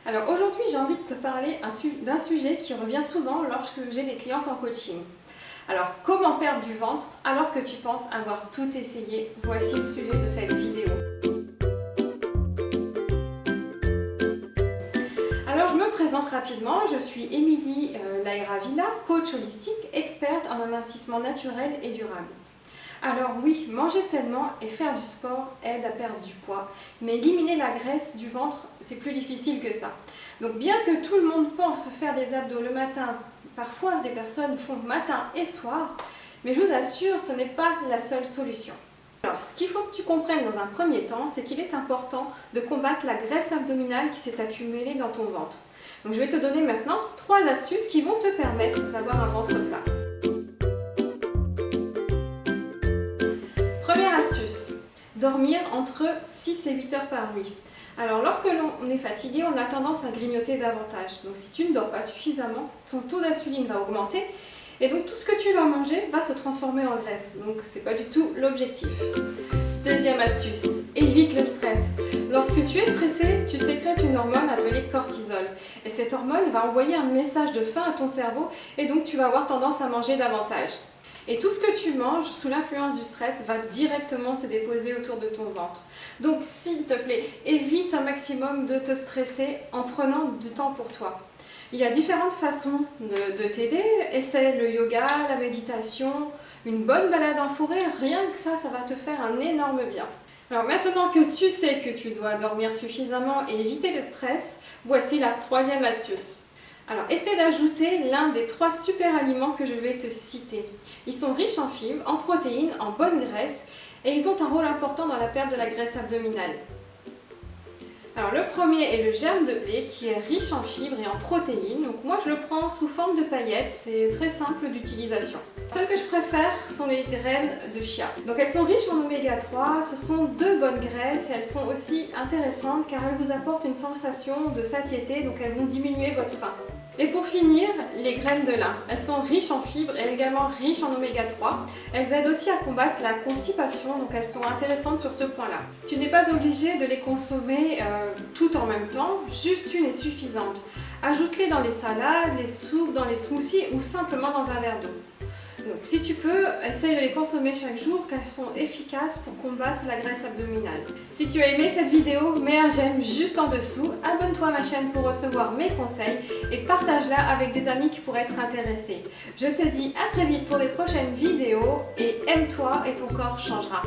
Alors aujourd'hui, j'ai envie de te parler d'un sujet qui revient souvent lorsque j'ai des clientes en coaching. Alors, comment perdre du ventre alors que tu penses avoir tout essayé? Voici le sujet de cette vidéo. Alors, je me présente rapidement, je suis Émilie Laïravilla, coach holistique, experte en amincissement naturel et durable. Alors oui, manger sainement et faire du sport aide à perdre du poids, mais éliminer la graisse du ventre, c'est plus difficile que ça. Donc bien que tout le monde pense faire des abdos le matin, parfois des personnes font matin et soir, mais je vous assure, ce n'est pas la seule solution. Alors ce qu'il faut que tu comprennes dans un premier temps, c'est qu'il est important de combattre la graisse abdominale qui s'est accumulée dans ton ventre. Donc je vais te donner maintenant 3 astuces qui vont te permettre d'avoir un ventre plat. Première astuce, dormir entre 6 et 8 heures par nuit. Alors lorsque l'on est fatigué, on a tendance à grignoter davantage. Donc si tu ne dors pas suffisamment, ton taux d'insuline va augmenter et donc tout ce que tu vas manger va se transformer en graisse. Donc c'est pas du tout l'objectif. Deuxième astuce, évite le stress. Lorsque tu es stressé, tu sécrètes une hormone appelée cortisol. Et cette hormone va envoyer un message de faim à ton cerveau et donc tu vas avoir tendance à manger davantage. Et tout ce que tu manges sous l'influence du stress va directement se déposer autour de ton ventre. Donc s'il te plaît, évite un maximum de te stresser en prenant du temps pour toi. Il y a différentes façons de t'aider. Essaie le yoga, la méditation, une bonne balade en forêt. Rien que ça va te faire un énorme bien. Alors maintenant que tu sais que tu dois dormir suffisamment et éviter le stress, voici la troisième astuce. Alors, essaie d'ajouter l'un des 3 super aliments que je vais te citer. Ils sont riches en fibres, en protéines, en bonne graisse et ils ont un rôle important dans la perte de la graisse abdominale. Alors, le premier est le germe de blé qui est riche en fibres et en protéines. Donc moi, je le prends sous forme de paillettes, c'est très simple d'utilisation. Celles que je préfère sont les graines de chia. Donc elles sont riches en oméga 3, ce sont 2 bonnes graisses et elles sont aussi intéressantes car elles vous apportent une sensation de satiété, donc elles vont diminuer votre faim. Et pour finir, les graines de lin. Elles sont riches en fibres et également riches en oméga 3. Elles aident aussi à combattre la constipation, donc elles sont intéressantes sur ce point-là. Tu n'es pas obligé de les consommer tout en même temps, juste une est suffisante. Ajoute-les dans les salades, les soupes, dans les smoothies ou simplement dans un verre d'eau. Donc si tu peux, essaye de les consommer chaque jour car elles sont efficaces pour combattre la graisse abdominale. Si tu as aimé cette vidéo, mets un j'aime juste en dessous, abonne-toi à ma chaîne pour recevoir mes conseils et partage-la avec des amis qui pourraient être intéressés. Je te dis à très vite pour les prochaines vidéos et aime-toi et ton corps changera.